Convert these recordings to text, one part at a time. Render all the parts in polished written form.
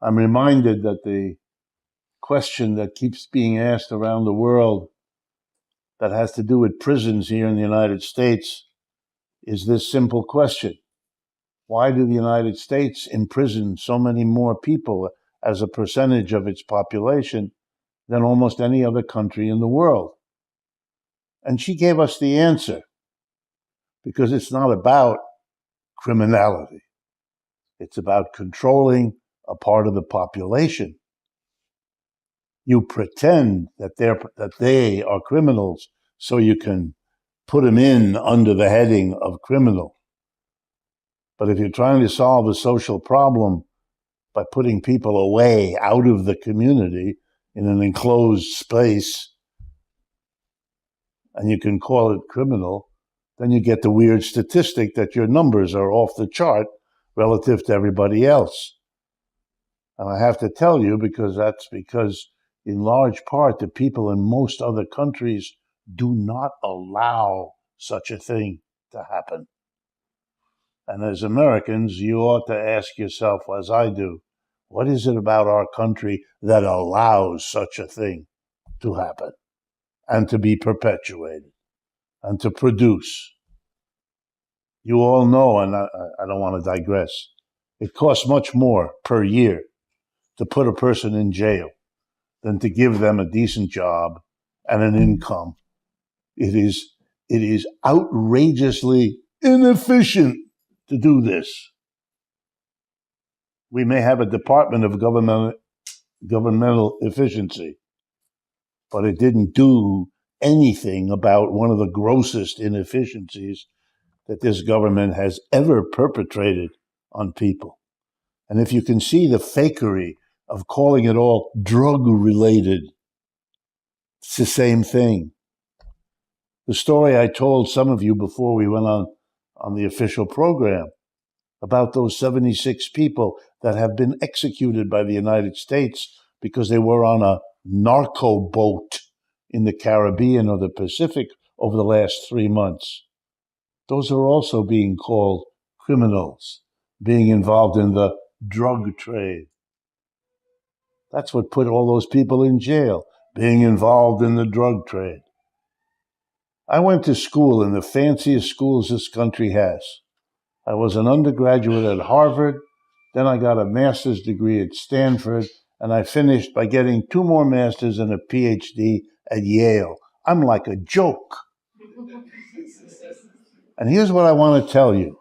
I'm reminded that the question that keeps being asked around the world that has to do with prisons here in the United States is this simple question. Why do the United States imprison so many more people as a percentage of its population than almost any other country in the world? And she gave us the answer, because it's not about criminality. It's about controlling a part of the population. You pretend that they are criminals so you can put them in under the heading of criminal. But if you're trying to solve a social problem by putting people away out of the community in an enclosed space, and you can call it criminal, then you get the weird statistic that your numbers are off the chart relative to everybody else. And I have to tell you, because in large part the people in most other countries do not allow such a thing to happen. And as Americans, you ought to ask yourself, as I do, what is it about our country that allows such a thing to happen and to be perpetuated and to produce? You all know, and I don't want to digress, it costs much more per year to put a person in jail than to give them a decent job and an income. It is outrageously inefficient to do this. We may have a Department of Governmental Efficiency, but it didn't do anything about one of the grossest inefficiencies that this government has ever perpetrated on people. And if you can see the fakery of calling it all drug-related, it's the same thing. The story I told some of you before we went on the official program about those 76 people that have been executed by the United States because they were on a narco boat in the Caribbean or the Pacific over the last 3 months. Those are also being called criminals, being involved in the drug trade. That's what put all those people in jail, being involved in the drug trade. I went to school in the fanciest schools this country has. I was an undergraduate at Harvard, then I got a master's degree at Stanford, and I finished by getting 2 more masters and a PhD at Yale. I'm like a joke. And here's what I want to tell you.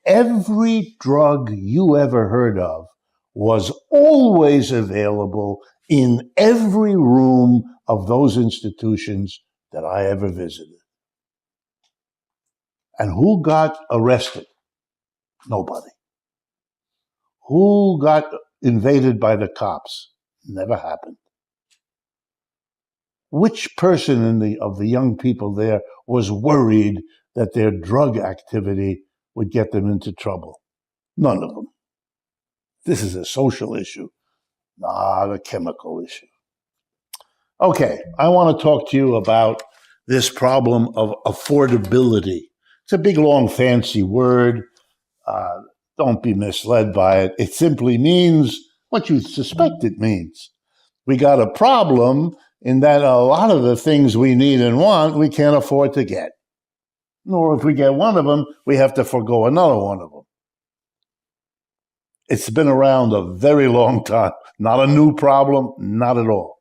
Every drug you ever heard of was always available in every room of those institutions that I ever visited. And who got arrested? Nobody. Who got invaded by the cops? Never happened. Which person of the young people there was worried that their drug activity would get them into trouble? None of them. This is a social issue, not a chemical issue. Okay, I want to talk to you about this problem of affordability. It's a big, long, fancy word. Don't be misled by it. It simply means what you suspect it means. We got a problem in that a lot of the things we need and want, we can't afford to get. Nor if we get one of them, we have to forego another one of them. It's been around a very long time. Not a new problem, not at all.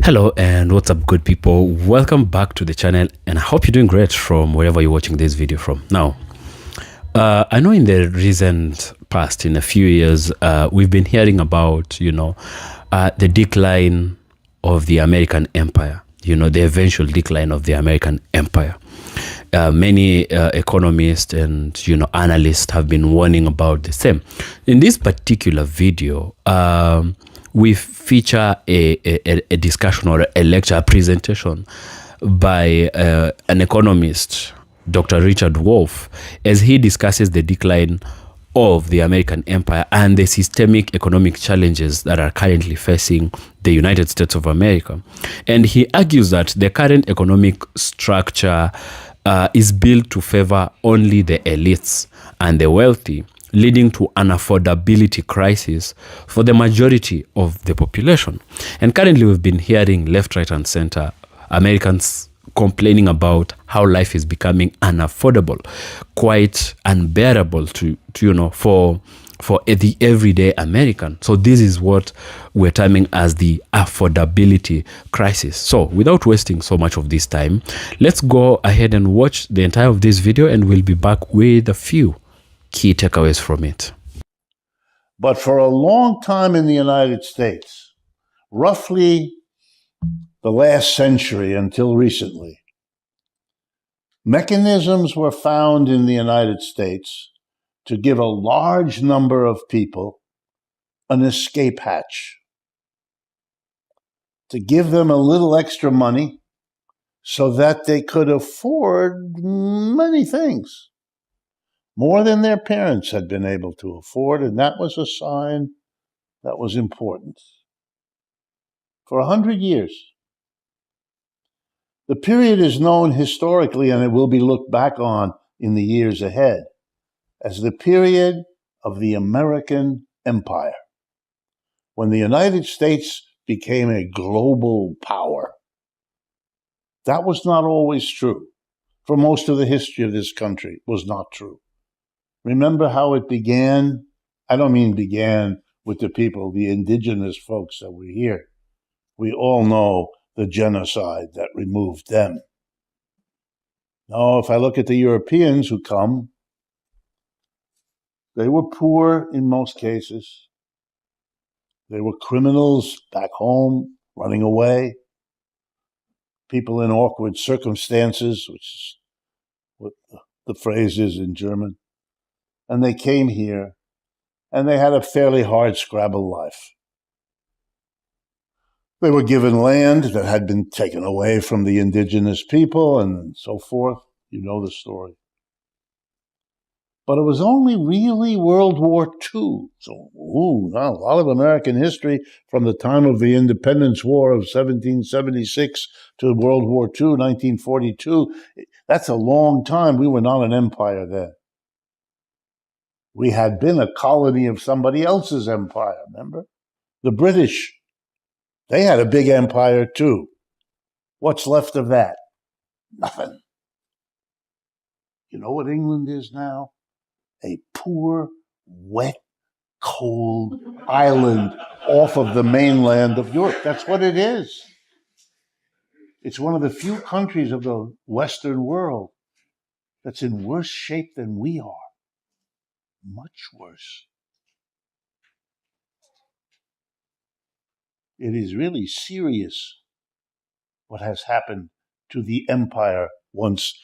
Hello and what's up, good people? Welcome back to the channel, and I hope you're doing great from wherever you're watching this video from. Now, I know in the recent past, in a few years, we've been hearing about, the decline of the American empire, the eventual decline of the American empire. Many economists and, analysts have been warning about the same. In this particular video, we feature a discussion or a lecture, a presentation by an economist, Dr. Richard Wolff, as he discusses the decline of the American empire and the systemic economic challenges that are currently facing the United States of America. And he argues that the current economic structure is built to favor only the elites and the wealthy, leading to an affordability crisis for the majority of the population. And currently we've been hearing left, right, and center Americans complaining about how life is becoming unaffordable, quite unbearable to for the everyday American. So this is what we're terming as the affordability crisis. So without wasting so much of this time, let's go ahead and watch the entire of this video, and we'll be back with a few key takeaways from it. But for a long time in the United States, roughly the last century until recently, mechanisms were found in the United States to give a large number of people an escape hatch, to give them a little extra money so that they could afford many things, more than their parents had been able to afford, and that was a sign that was important. For 100 years. The period is known historically, and it will be looked back on in the years ahead, as the period of the American Empire, when the United States became a global power. That was not always true. For most of the history of this country, it was not true. Remember how it began? I don't mean began with the people, the indigenous folks that were here. We all know the genocide that removed them. Now, if I look at the Europeans who come, they were poor in most cases. They were criminals back home, running away. People in awkward circumstances, which is what the phrase is in German. And they came here, and they had a fairly hard-scrabble life. They were given land that had been taken away from the indigenous people and so forth. You know the story. But it was only really World War II. So, a lot of American history from the time of the Independence War of 1776 to World War II, 1942. That's a long time. We were not an empire then. We had been a colony of somebody else's empire, remember? The British. They had a big empire too. What's left of that? Nothing. You know what England is now? A poor, wet, cold island off of the mainland of Europe. That's what it is. It's one of the few countries of the Western world that's in worse shape than we are. Much worse. It is really serious what has happened to the empire once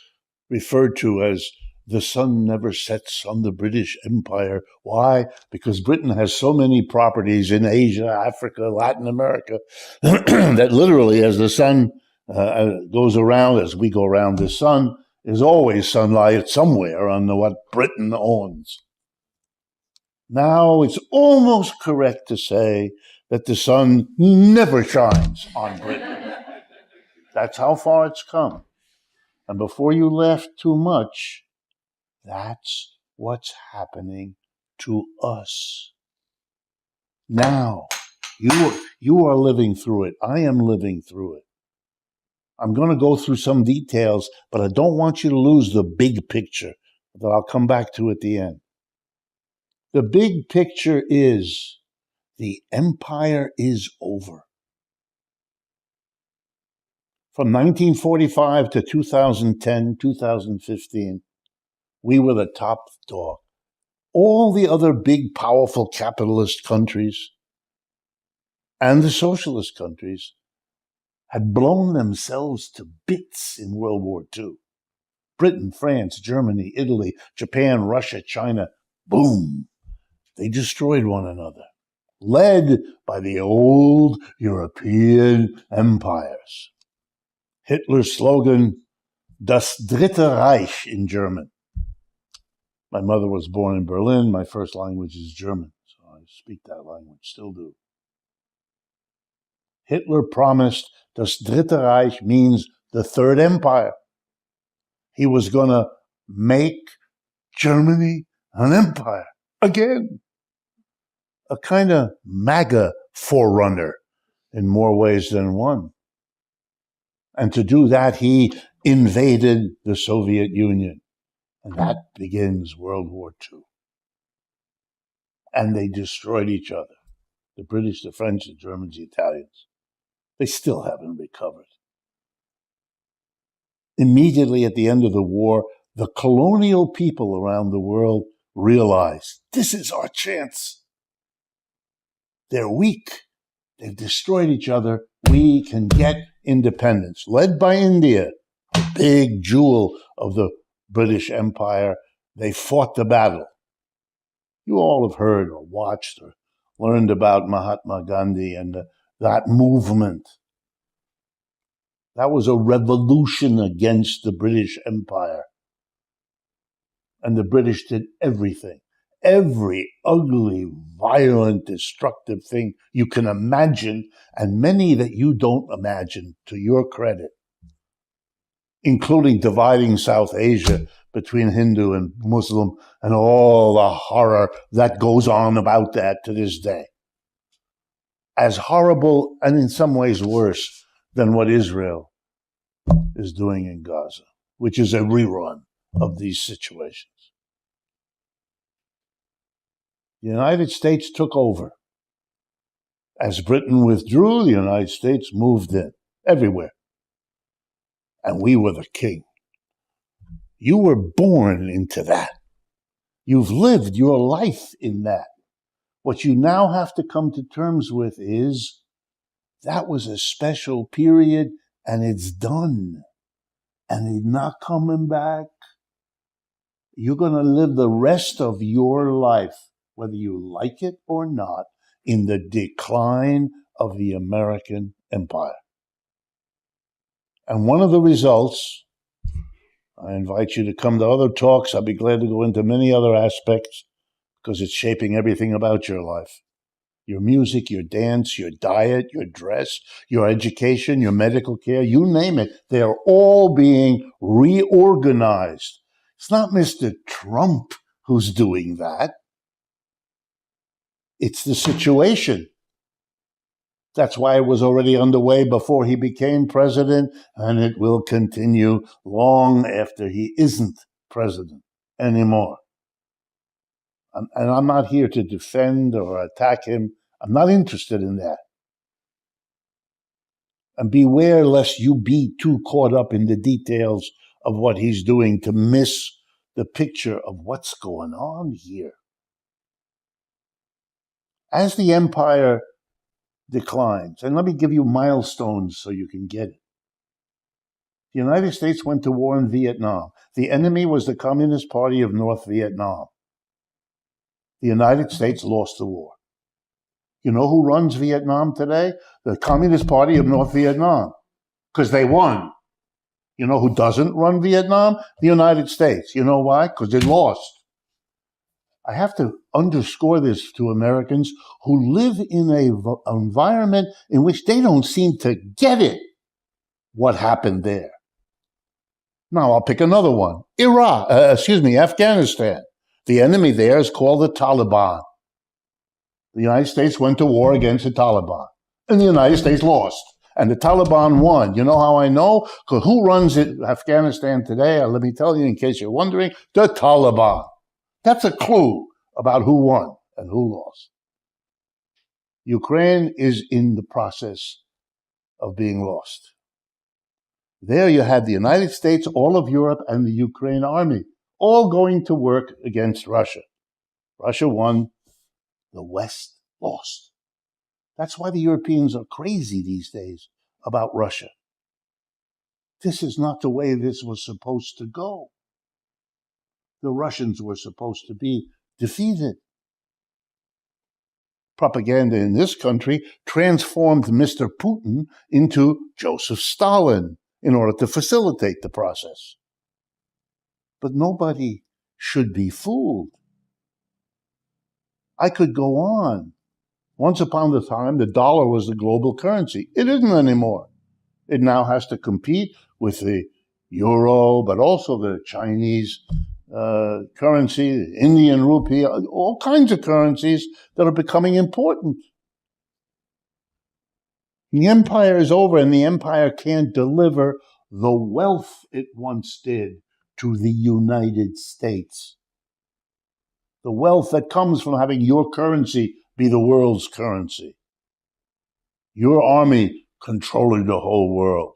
referred to as the sun never sets on the British Empire. Why? Because Britain has so many properties in Asia, Africa, Latin America, that literally as the sun goes around, as we go around the sun, there's always sunlight somewhere on what Britain owns. Now it's almost correct to say that the sun never shines on Britain. That's how far it's come. And before you laugh too much, that's what's happening to us. Now, you are living through it. I am living through it. I'm going to go through some details, but I don't want you to lose the big picture that I'll come back to at the end. The big picture is the empire is over. From 1945 to 2010, 2015, we were the top dog. All the other big, powerful capitalist countries and the socialist countries had blown themselves to bits in World War II. Britain, France, Germany, Italy, Japan, Russia, China, boom, they destroyed one another, led by the old European empires. Hitler's slogan, Das Dritte Reich in German. My mother was born in Berlin. My first language is German, so I speak that language, still do. Hitler promised Das Dritte Reich means the Third Empire. He was going to make Germany an empire. again. A kind of MAGA forerunner in more ways than one. And to do that, he invaded the Soviet Union. And that begins World War II. And they destroyed each other. The British, the French, the Germans, the Italians. They still haven't recovered. Immediately at the end of the war, the colonial people around the world realized, this is our chance. They're weak. They've destroyed each other. We can get independence. Led by India, a big jewel of the British Empire, they fought the battle. You all have heard or watched or learned about Mahatma Gandhi and that movement. That was a revolution against the British Empire. And the British did everything. Every ugly, violent, destructive thing you can imagine, and many that you don't imagine, to your credit, including dividing South Asia between Hindu and Muslim and all the horror that goes on about that to this day. As horrible and in some ways worse than what Israel is doing in Gaza, which is a rerun of these situations. The United States took over. As Britain withdrew, the United States moved in, everywhere. And we were the king. You were born into that. You've lived your life in that. What you now have to come to terms with is that was a special period and it's done. And it's not coming back. You're going to live the rest of your life, whether you like it or not, in the decline of the American empire. And one of the results, I invite you to come to other talks. I'll be glad to go into many other aspects because it's shaping everything about your life. Your music, your dance, your diet, your dress, your education, your medical care, you name it. They're all being reorganized. It's not Mr. Trump who's doing that. It's the situation. That's why it was already underway before he became president, and it will continue long after he isn't president anymore. And I'm not here to defend or attack him. I'm not interested in that. And beware lest you be too caught up in the details of what he's doing to miss the picture of what's going on here. As the empire declines, and let me give you milestones so you can get it. The United States went to war in Vietnam. The enemy was the Communist Party of North Vietnam. The United States lost the war. You know who runs Vietnam today? The Communist Party of North Vietnam, because they won. You know who doesn't run Vietnam? The United States. You know why? Because they lost. I have to underscore this to Americans who live in an environment in which they don't seem to get it, what happened there. Now, I'll pick another one. Afghanistan. The enemy there is called the Taliban. The United States went to war against the Taliban, and the United States lost, and the Taliban won. You know how I know? Because who runs Afghanistan today? Let me tell you, in case you're wondering, the Taliban. That's a clue about who won and who lost. Ukraine is in the process of being lost. There you had the United States, all of Europe, and the Ukraine army, all going to work against Russia. Russia won. The West lost. That's why the Europeans are crazy these days about Russia. This is not the way this was supposed to go. The Russians were supposed to be defeated. Propaganda in this country transformed Mr. Putin into Joseph Stalin in order to facilitate the process. But nobody should be fooled. I could go on. Once upon a time, the dollar was the global currency. It isn't anymore. It now has to compete with the euro, but also the Chinese currency, Indian rupee, all kinds of currencies that are becoming important. The empire is over, and the empire can't deliver the wealth it once did to the United States. The wealth that comes from having your currency be the world's currency. Your army controlling the whole world.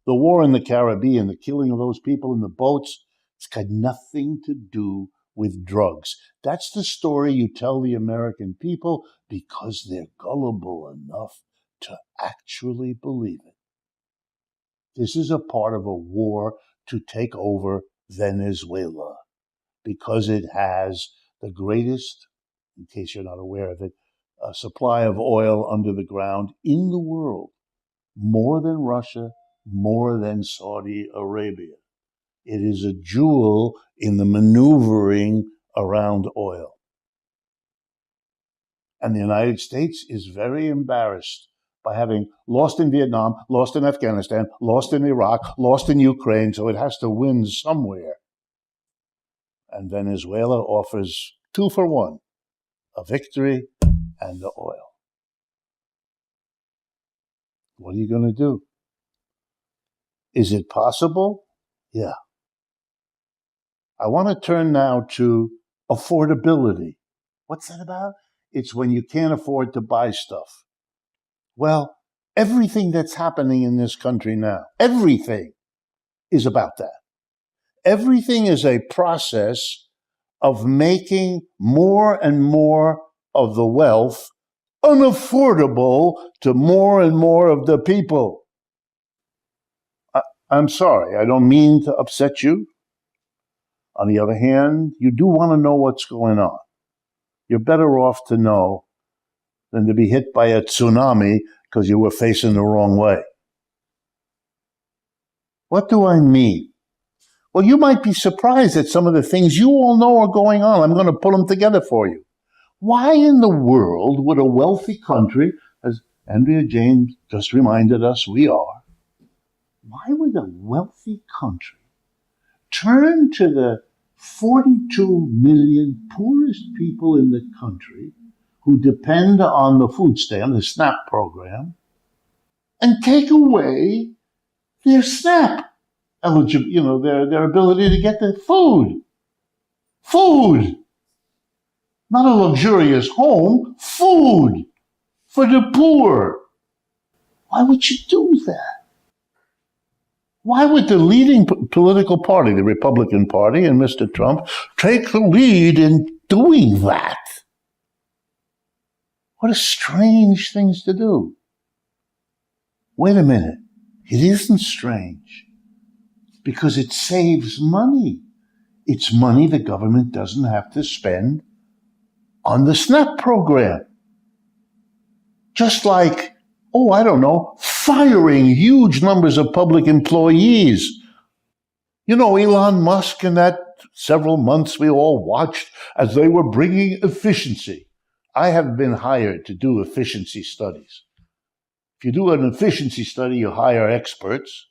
The war in the Caribbean, the killing of those people in the boats, it's got nothing to do with drugs. That's the story you tell the American people because they're gullible enough to actually believe it. This is a part of a war to take over Venezuela because it has the greatest, in case you're not aware of it, supply of oil under the ground in the world, more than Russia, more than Saudi Arabia. It is a jewel in the maneuvering around oil. And the United States is very embarrassed by having lost in Vietnam, lost in Afghanistan, lost in Iraq, lost in Ukraine, so it has to win somewhere. And Venezuela offers 2 for 1, a victory and the oil. What are you going to do? Is it possible? Yeah. I want to turn now to affordability. What's that about? It's when you can't afford to buy stuff. Well, everything that's happening in this country now, everything is about that. Everything is a process of making more and more of the wealth unaffordable to more and more of the people. I'm sorry, I don't mean to upset you. On the other hand, you do want to know what's going on. You're better off to know than to be hit by a tsunami because you were facing the wrong way. What do I mean? Well, you might be surprised at some of the things you all know are going on. I'm going to put them together for you. Why in the world would a wealthy country, as Andrea James just reminded us we are, why would a wealthy country turn to the 42 million poorest people in the country who depend on the food stamp, the SNAP program, and take away their SNAP eligible, their ability to get the food. Food! Not a luxurious home, food for the poor. Why would you do that? Why would the leading political party, the Republican Party and Mr. Trump, take the lead in doing that? What a strange thing to do. Wait a minute. It isn't strange because it saves money. It's money the government doesn't have to spend on the SNAP program. Just like, firing huge numbers of public employees. Elon Musk and that several months we all watched as they were bringing efficiency. I have been hired to do efficiency studies. If you do an efficiency study, you hire experts,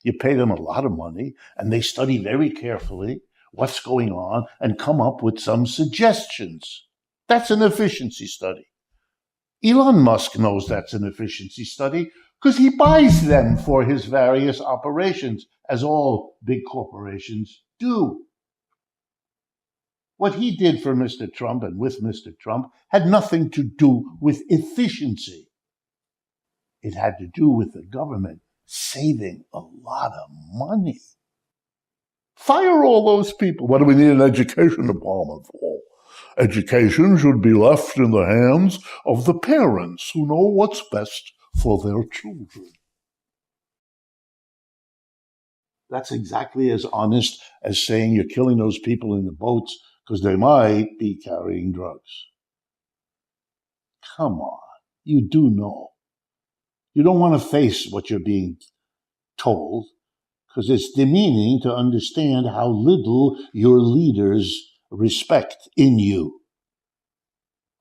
you pay them a lot of money, and they study very carefully what's going on and come up with some suggestions. That's an efficiency study. Elon Musk knows that's an efficiency study because he buys them for his various operations, as all big corporations do. What he did for Mr. Trump and with Mr. Trump had nothing to do with efficiency. It had to do with the government saving a lot of money. Fire all those people. What do we need an education department for? Education should be left in the hands of the parents who know what's best for their children. That's exactly as honest as saying you're killing those people in the boats because they might be carrying drugs. Come on, you do know. You don't want to face what you're being told because it's demeaning to understand how little your leaders respect in you.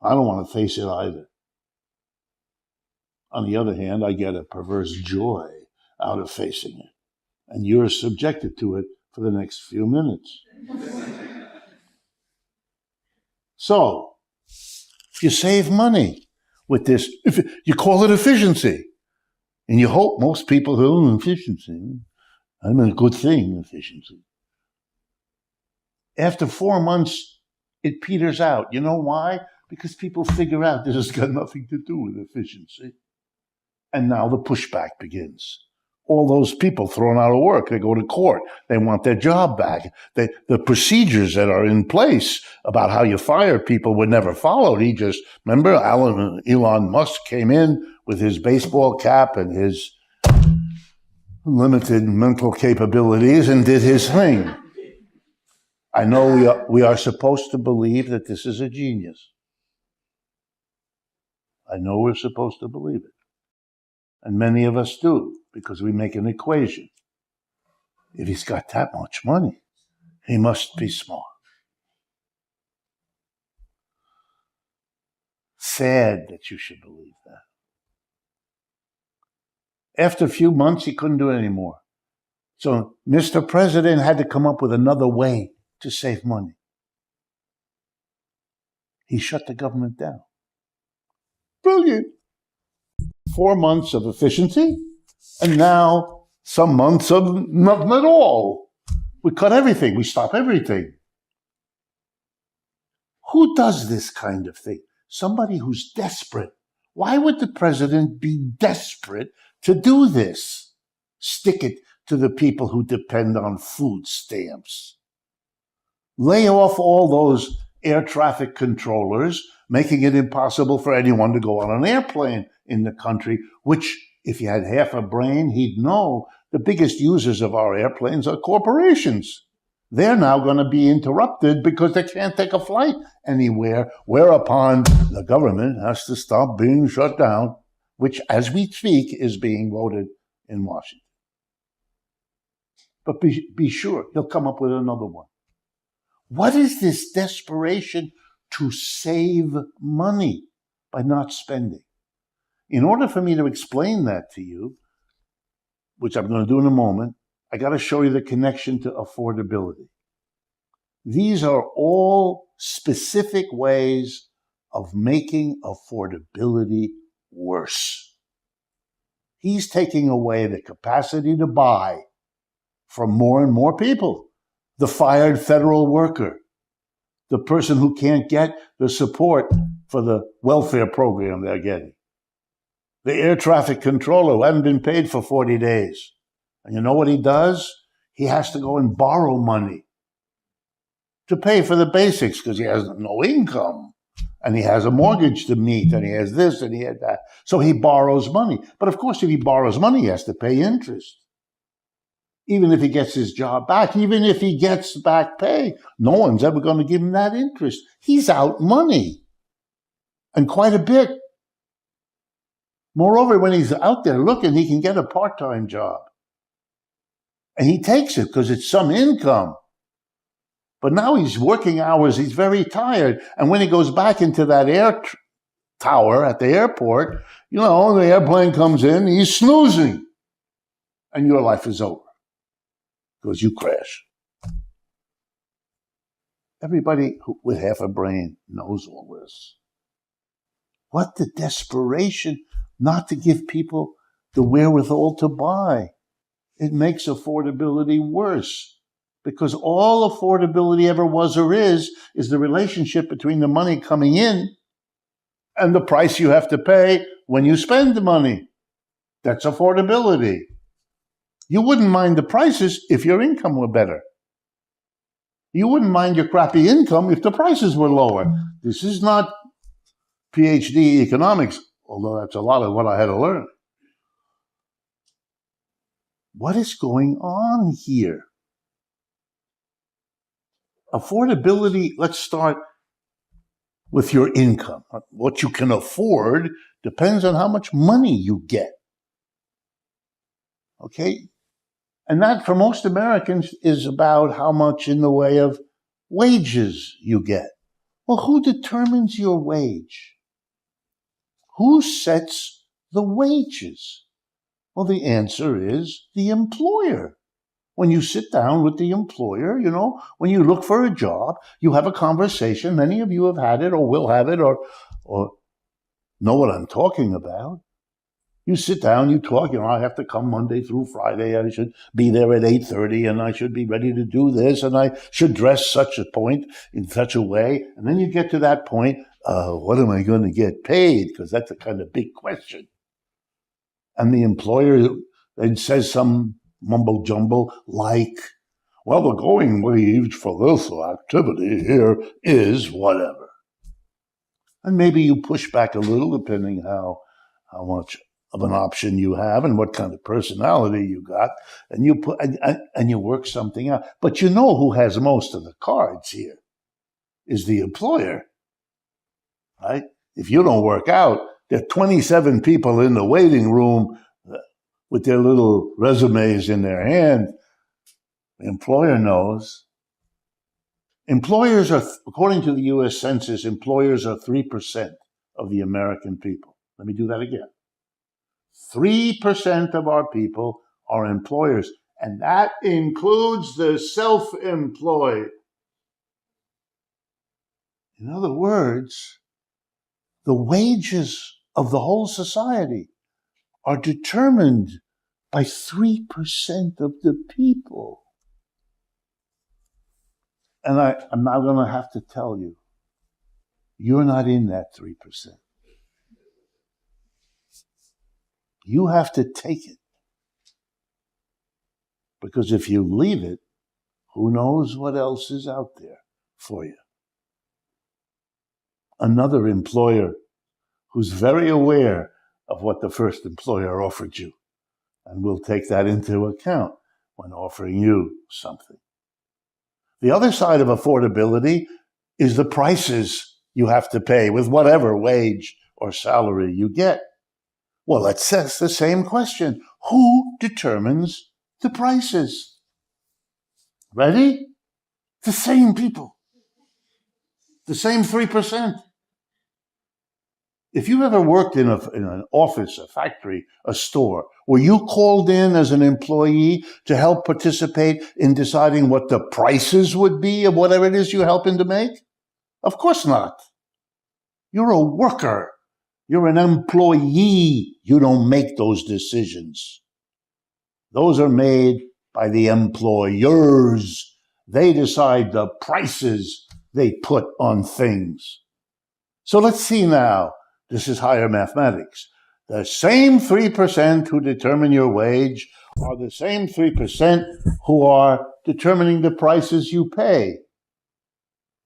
I don't want to face it either. On the other hand, I get a perverse joy out of facing it. And you're subjected to it for the next few minutes. So, you save money with this. You call it efficiency. And you hope most people who efficiency. I mean, a good thing, efficiency. After 4 months, it peters out. You know why? Because people figure out this has got nothing to do with efficiency. And now the pushback begins. All those people thrown out of work, they go to court. They want their job back. The procedures that are in place about how you fire people were never followed. Remember, Elon Musk came in with his baseball cap and his limited mental capabilities and did his thing. I know we are supposed to believe that this is a genius. I know we're supposed to believe it. And many of us do, because we make an equation. If he's got that much money, he must be smart. Sad that you should believe that. After a few months, he couldn't do it anymore. So Mr. President had to come up with another way to save money. He shut the government down. Brilliant. 4 months of efficiency, and now some months of nothing at all. We cut everything. We stop everything. Who does this kind of thing? Somebody who's desperate. Why would the president be desperate to do this? Stick it to the people who depend on food stamps. Lay off all those air traffic controllers, making it impossible for anyone to go on an airplane in the country, which, if he had half a brain, he'd know the biggest users of our airplanes are corporations. They're now going to be interrupted because they can't take a flight anywhere, whereupon the government has to stop being shut down, which, as we speak, is being voted in Washington. But be sure, he'll come up with another one. What is this desperation to save money by not spending? In order for me to explain that to you, which I'm going to do in a moment, I got to show you the connection to affordability. These are all specific ways of making affordability worse. He's taking away the capacity to buy from more and more people. The fired federal worker, the person who can't get the support for the welfare program they're getting, the air traffic controller who hasn't been paid for 40 days. And you know what he does? He has to go and borrow money to pay for the basics because he has no income. And he has a mortgage to meet, and he has this, and he had that. So he borrows money. But of course, if he borrows money, he has to pay interest. Even if he gets his job back, even if he gets back pay, no one's ever going to give him that interest. He's out money. And quite a bit. Moreover, when he's out there looking, he can get a part-time job. And he takes it because it's some income. But now he's working hours, he's very tired. And when he goes back into that air tower at the airport, the airplane comes in, he's snoozing. And your life is over because you crash. Everybody with half a brain knows all this. What the desperation not to give people the wherewithal to buy. It makes affordability worse. Because all affordability ever was or is the relationship between the money coming in and the price you have to pay when you spend the money. That's affordability. You wouldn't mind the prices if your income were better. You wouldn't mind your crappy income if the prices were lower. This is not PhD economics, although that's a lot of what I had to learn. What is going on here? Affordability, let's start with your income. What you can afford depends on how much money you get. Okay? And that, for most Americans, is about how much in the way of wages you get. Well, who determines your wage? Who sets the wages? Well, the answer is the employer. When you sit down with the employer, when you look for a job, you have a conversation. Many of you have had it or will have it or know what I'm talking about. You sit down, you talk, I have to come Monday through Friday. I should be there at 8:30 and I should be ready to do this and I should dress such a point in such a way. And then you get to that point, what am I going to get paid? Because that's a kind of big question. And the employer then says some mumble jumble like, well, the going wage for this activity here is whatever. And maybe you push back a little depending how much of an option you have and what kind of personality you got, and you work something out. But who has most of the cards here is the employer, right? If you don't work out, there are 27 people in the waiting room with their little resumes in their hand. The employer knows. Employers are, according to the U.S. Census, employers are 3% of the American people. Let me do that again. 3% of our people are employers, and that includes the self-employed. In other words, the wages of the whole society are determined by 3% of the people. And I'm now going to have to tell you, you're not in that 3%. You have to take it. Because if you leave it, who knows what else is out there for you. Another employer who's very aware of what the first employer offered you and will take that into account when offering you something. The other side of affordability is the prices you have to pay with whatever wage or salary you get. Well, let's ask the same question. Who determines the prices? Ready? The same people. The same 3%. If you've ever worked in an office, a factory, a store, were you called in as an employee to help participate in deciding what the prices would be of whatever it is you're helping to make? Of course not. You're a worker. You're an employee. You don't make those decisions. Those are made by the employers. They decide the prices they put on things. So let's see now. This is higher mathematics. The same 3% who determine your wage are the same 3% who are determining the prices you pay.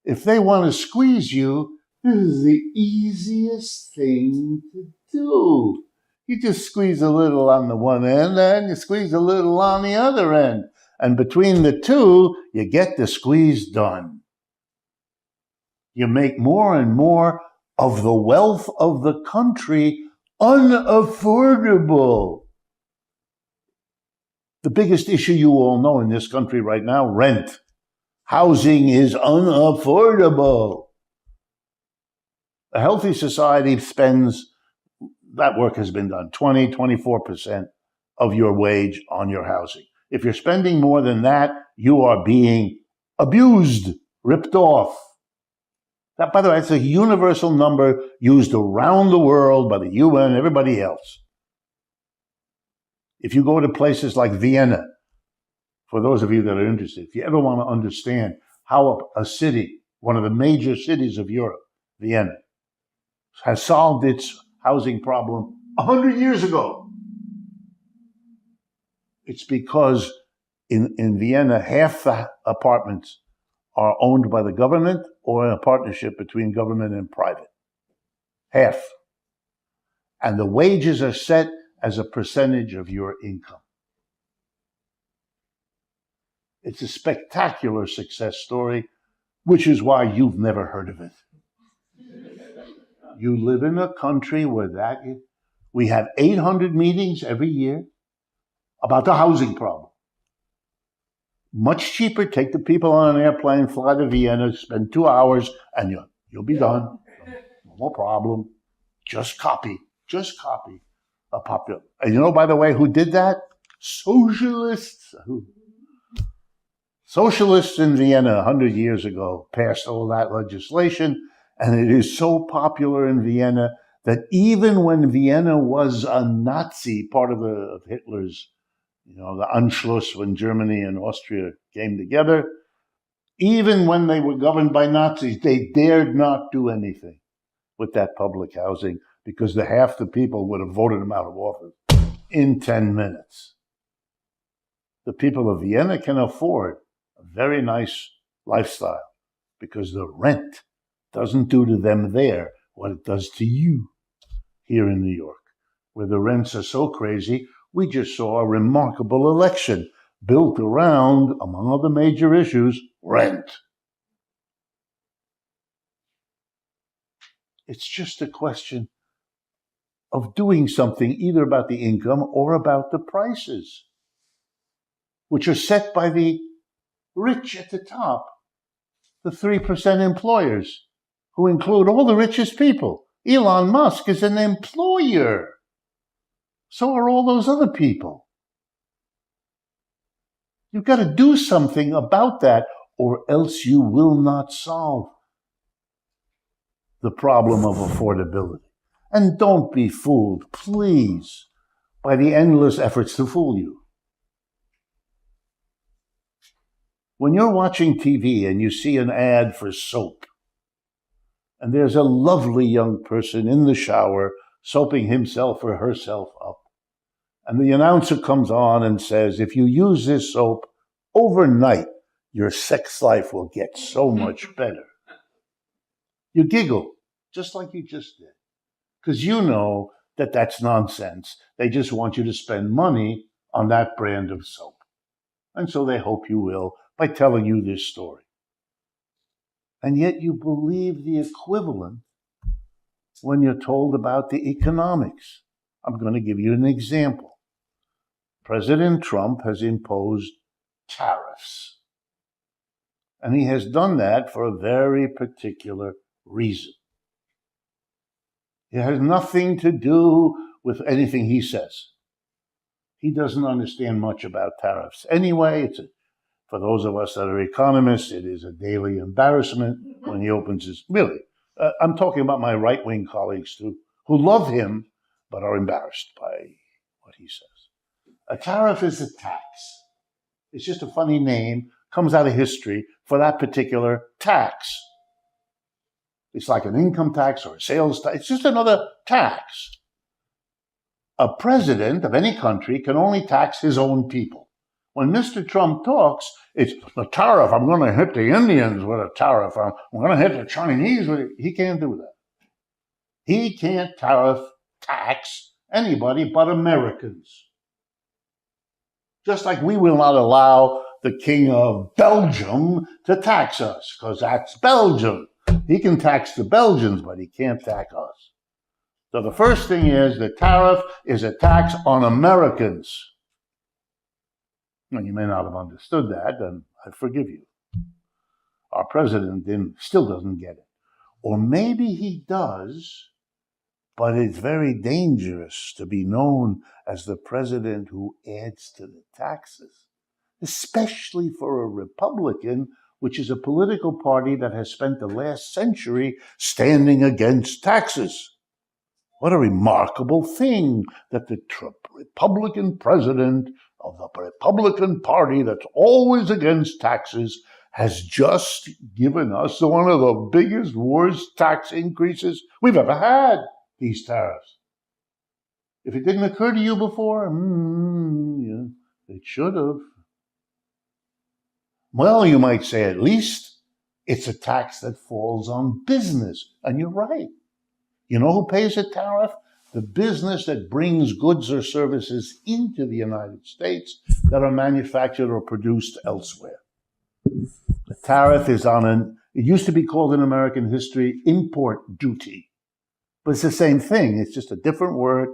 If they want to squeeze you, this is the easiest thing to do. You just squeeze a little on the one end and you squeeze a little on the other end. And between the two, you get the squeeze done. You make more and more of the wealth of the country unaffordable. The biggest issue you all know in this country right now, rent. Housing is unaffordable. A healthy society spends, that work has been done, 24% of your wage on your housing. If you're spending more than that, you are being abused, ripped off. That, by the way, it's a universal number used around the world by the UN, everybody else. If you go to places like Vienna, for those of you that are interested, if you ever want to understand how a city, one of the major cities of Europe, Vienna, has solved its housing problem 100 years ago, it's because in Vienna, half the apartments are owned by the government or in a partnership between government and private. Half. And the wages are set as a percentage of your income. It's a spectacular success story, which is why you've never heard of it. You live in a country where we have 800 meetings every year about the housing problem. Much cheaper, take the people on an airplane, fly to Vienna, spend 2 hours, and you'll be done. No more problem. Just copy a popular. And by the way, who did that? Socialists. Socialists in Vienna 100 years ago passed all that legislation, and it is so popular in Vienna that even when Vienna was a Nazi, part of Hitler's, the Anschluss, when Germany and Austria came together, even when they were governed by Nazis, they dared not do anything with that public housing because half the people would have voted them out of office in 10 minutes. The people of Vienna can afford a very nice lifestyle because the rent doesn't do to them there what it does to you here in New York, where the rents are so crazy. We just saw a remarkable election built around, among other major issues, rent. It's just a question of doing something either about the income or about the prices, which are set by the rich at the top, the 3% employers, who include all the richest people. Elon Musk is an employer. So are all those other people. You've got to do something about that, or else you will not solve the problem of affordability. And don't be fooled, please, by the endless efforts to fool you. When you're watching TV and you see an ad for soap, and there's a lovely young person in the shower soaping himself or herself up, and the announcer comes on and says, if you use this soap overnight, your sex life will get so much better. You giggle, just like you just did, because you know that that's nonsense. They just want you to spend money on that brand of soap. And so they hope you will by telling you this story. And yet you believe the equivalent when you're told about the economics. I'm going to give you an example. President Trump has imposed tariffs. And he has done that for a very particular reason. It has nothing to do with anything he says. He doesn't understand much about tariffs. Anyway, for those of us that are economists, it is a daily embarrassment when he opens his... Really, I'm talking about my right-wing colleagues too, who love him but are embarrassed by what he says. A tariff is a tax. It's just a funny name, comes out of history for that particular tax. It's like an income tax or a sales tax. It's just another tax. A president of any country can only tax his own people. When Mr. Trump talks, it's the tariff. I'm going to hit the Indians with a tariff. I'm going to hit the Chinese with it. He can't do that. He can't tax anybody but Americans. Just like we will not allow the king of Belgium to tax us, because that's Belgium. He can tax the Belgians, but he can't tax us. So the first thing is the tariff is a tax on Americans. And you may not have understood that, and I forgive you. Our president still doesn't get it. Or maybe he does, but it's very dangerous to be known as the president who adds to the taxes, especially for a Republican, which is a political party that has spent the last century standing against taxes. What a remarkable thing that the Republican president of the Republican Party that's always against taxes has just given us one of the biggest, worst tax increases we've ever had, these tariffs. If it didn't occur to you before, yeah, it should have. Well, you might say at least it's a tax that falls on business. And you're right. You know who pays a tariff? The business that brings goods or services into the United States that are manufactured or produced elsewhere. The tariff is it used to be called in American history import duty. But it's the same thing. It's just a different word.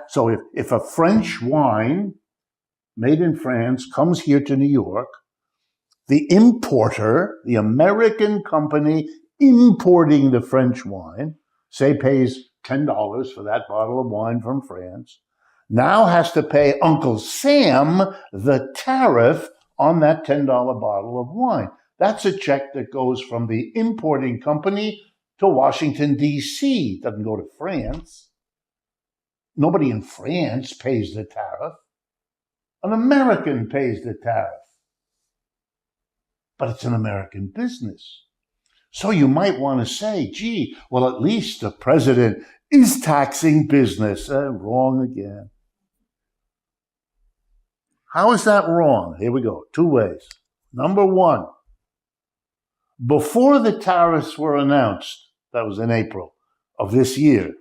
So if a French wine made in France comes here to New York, the importer, the American company importing the French wine, say pays $10 for that bottle of wine from France, now has to pay Uncle Sam the tariff on that $10 bottle of wine. That's a check that goes from the importing company to Washington, D.C. It doesn't go to France. Nobody in France pays the tariff. An American pays the tariff. But it's an American business. So you might want to say, gee, well, at least the president is taxing business. Wrong again. How is that wrong? Here we go. 2 ways. Number one, before the tariffs were announced, that was in April of this year,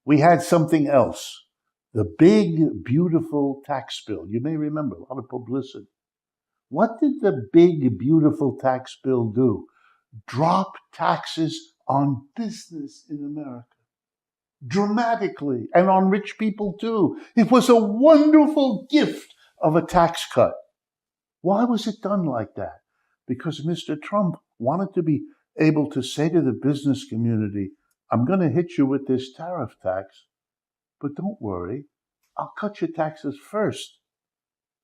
we had something else. The big, beautiful tax bill. You may remember, a lot of publicity. What did the big, beautiful tax bill do? Drop taxes on business in America. Dramatically. And on rich people too. It was a wonderful gift of a tax cut. Why was it done like that? Because Mr. Trump wanted to be able to say to the business community, I'm going to hit you with this tariff tax, but don't worry, I'll cut your taxes first.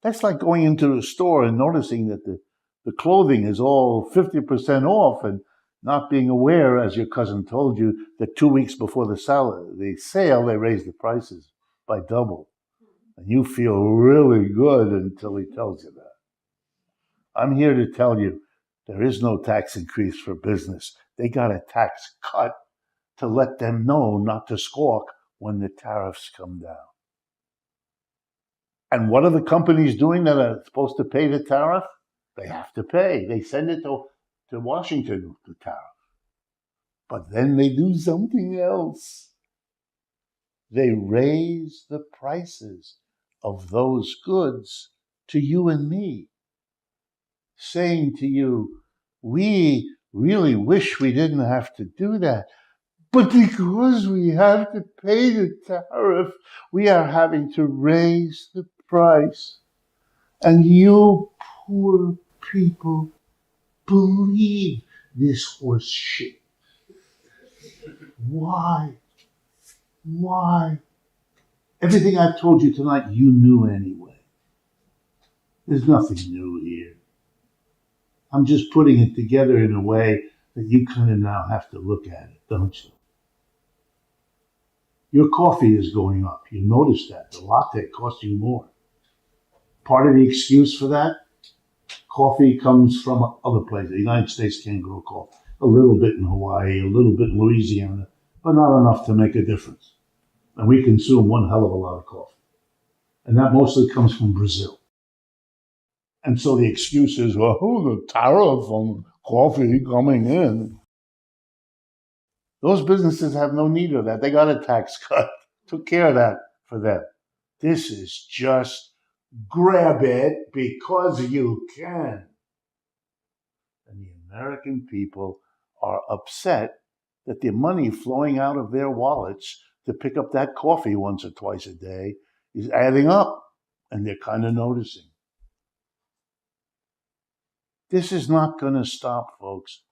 That's like going into a store and noticing that the clothing is all 50% off and not being aware, as your cousin told you, that 2 weeks before the sale, they raise the prices by double. And you feel really good until he tells you that. I'm here to tell you, there is no tax increase for business. They got a tax cut to let them know not to squawk when the tariffs come down. And what are the companies doing that are supposed to pay the tariff? They have to pay. They send it to Washington, the tariff. But then they do something else. They raise the prices of those goods to you and me, saying to you, we really wish we didn't have to do that. But because we have to pay the tariff, we are having to raise the price. And you poor people believe this horse shit. Why? Why? Everything I've told you tonight, you knew anyway. There's nothing new here. I'm just putting it together in a way that you kind of now have to look at it, don't you? Your coffee is going up. You notice that. The latte costs you more. Part of the excuse for that, coffee comes from other places. The United States can't grow coffee. A little bit in Hawaii, a little bit in Louisiana, but not enough to make a difference. And we consume one hell of a lot of coffee. And that mostly comes from Brazil. And so the excuse is, well, the tariff on coffee coming in. Those businesses have no need of that. They got a tax cut. Took care of that for them. This is just grab it because you can. And the American people are upset that the money flowing out of their wallets to pick up that coffee once or twice a day is adding up. And they're kind of noticing. This is not going to stop, folks.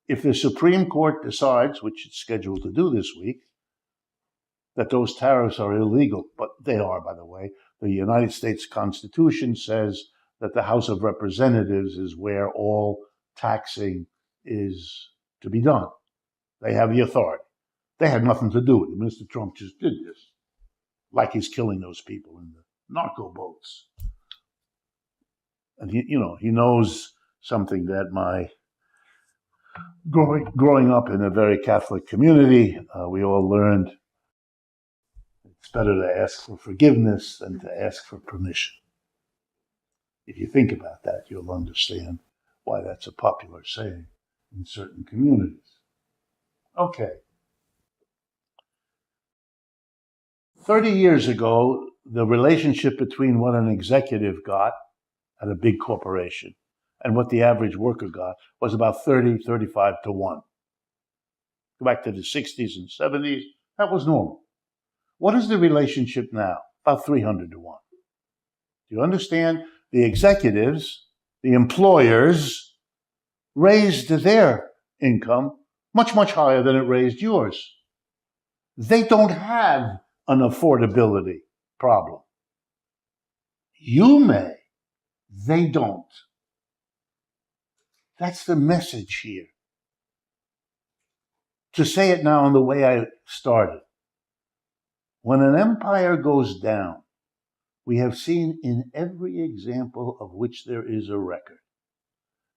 If the Supreme Court decides, which it's scheduled to do this week, that those tariffs are illegal, but they are, by the way. The United States Constitution says that the House of Representatives is where all taxing is to be done. They have the authority. They had nothing to do with it. Mr. Trump just did this, like he's killing those people in the narco boats. And he knows something that my growing up in a very Catholic community, we all learned it's better to ask for forgiveness than to ask for permission. If you think about that, you'll understand why that's a popular saying in certain communities. Okay. 30 years ago, the relationship between what an executive got at a big corporation and what the average worker got was about 30, 35 to 1. Go back to the 60s and 70s, that was normal. What is the relationship now? About 300 to 1. Do you understand? The executives, the employers, raised their income much, much higher than it raised yours. They don't have an affordability problem. You may. They don't. That's the message here. To say it now in the way I started. When an empire goes down, we have seen in every example of which there is a record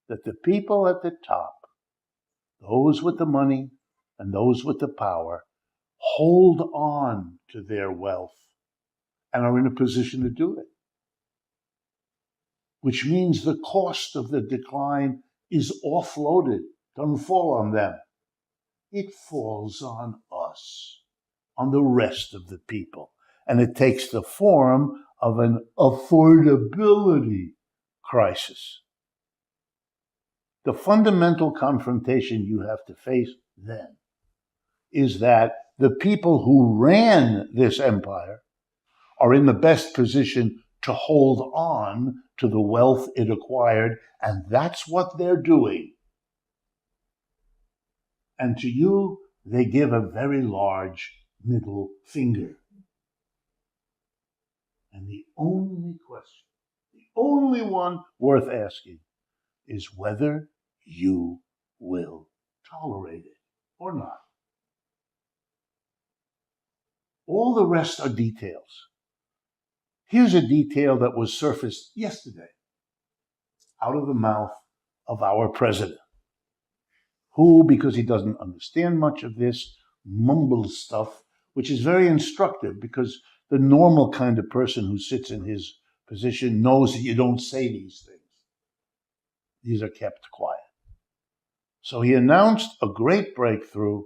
that the people at the top, those with the money and those with the power, hold on to their wealth and are in a position to do it. Which means the cost of the decline is offloaded, doesn't fall on them. It falls on us, on the rest of the people. And it takes the form of an affordability crisis. The fundamental confrontation you have to face then is that the people who ran this empire are in the best position to hold on to the wealth it acquired, and that's what they're doing. And to you, they give a very large middle finger. And the only question, the only one worth asking, is whether you will tolerate it or not. All the rest are details. Here's a detail that was surfaced yesterday out of the mouth of our president, who, because he doesn't understand much of this, mumbles stuff, which is very instructive because the normal kind of person who sits in his position knows that you don't say these things. These are kept quiet. So he announced a great breakthrough,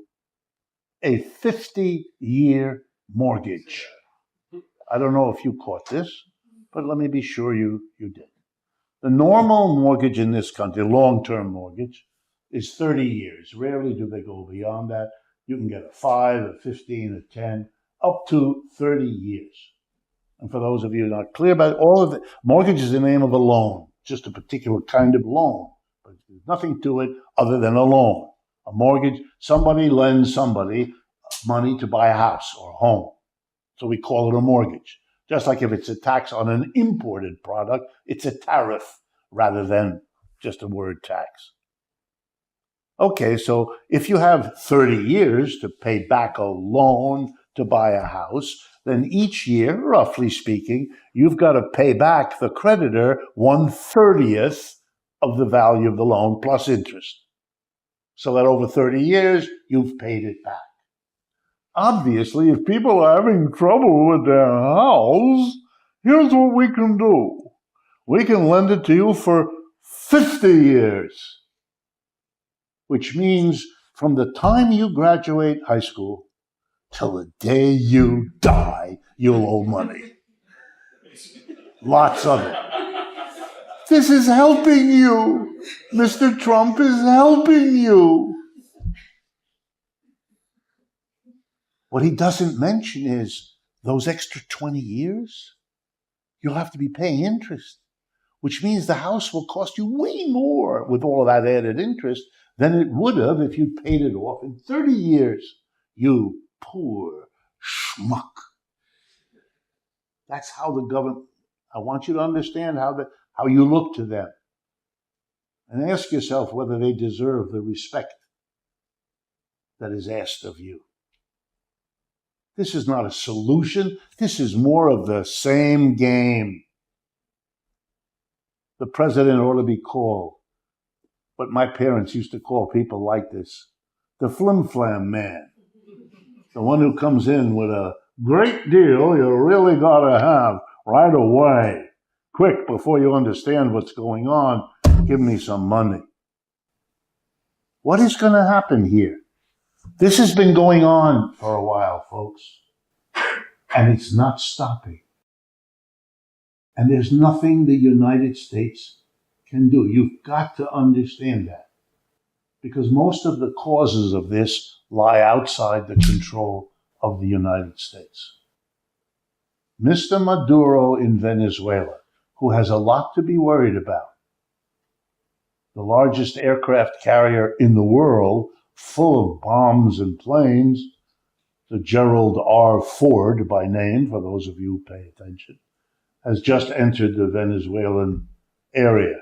a 50-year mortgage. I don't know if you caught this, but let me be sure you did. The normal mortgage in this country, long-term mortgage, is 30 years. Rarely do they go beyond that. You can get a 5, a 15, a 10, up to 30 years. And for those of you not clear about it, all of the mortgage is the name of a loan, just a particular kind of loan. But there's nothing to it other than a loan. A mortgage, somebody lends somebody money to buy a house or a home. So we call it a mortgage. Just like if it's a tax on an imported product, it's a tariff rather than just a word tax. Okay, so if you have 30 years to pay back a loan to buy a house, then each year, roughly speaking, you've got to pay back the creditor 1/30th of the value of the loan plus interest. So that over 30 years, you've paid it back. Obviously, if people are having trouble with their house, here's what we can do. We can lend it to you for 50 years, which means from the time you graduate high school till the day you die, you'll owe money. Lots of it. This is helping you. Mr. Trump is helping you. What he doesn't mention is those extra 20 years, you'll have to be paying interest, which means the house will cost you way more with all of that added interest than it would have if you'd paid it off in 30 years. You poor schmuck. That's how the government, I want you to understand how you look to them. And ask yourself whether they deserve the respect that is asked of you. This is not a solution. This is more of the same game. The president ought to be called, what my parents used to call people like this, the flim-flam man. The one who comes in with a great deal you really got to have right away. Quick, before you understand what's going on, give me some money. What is going to happen here? This has been going on for a while, folks, and it's not stopping. And there's nothing the United States can do. You've got to understand that, because most of the causes of this lie outside the control of the United States. Mr. Maduro in Venezuela, who has a lot to be worried about, the largest aircraft carrier in the world, full of bombs and planes, the Gerald R. Ford by name, for those of you who pay attention, has just entered the Venezuelan area.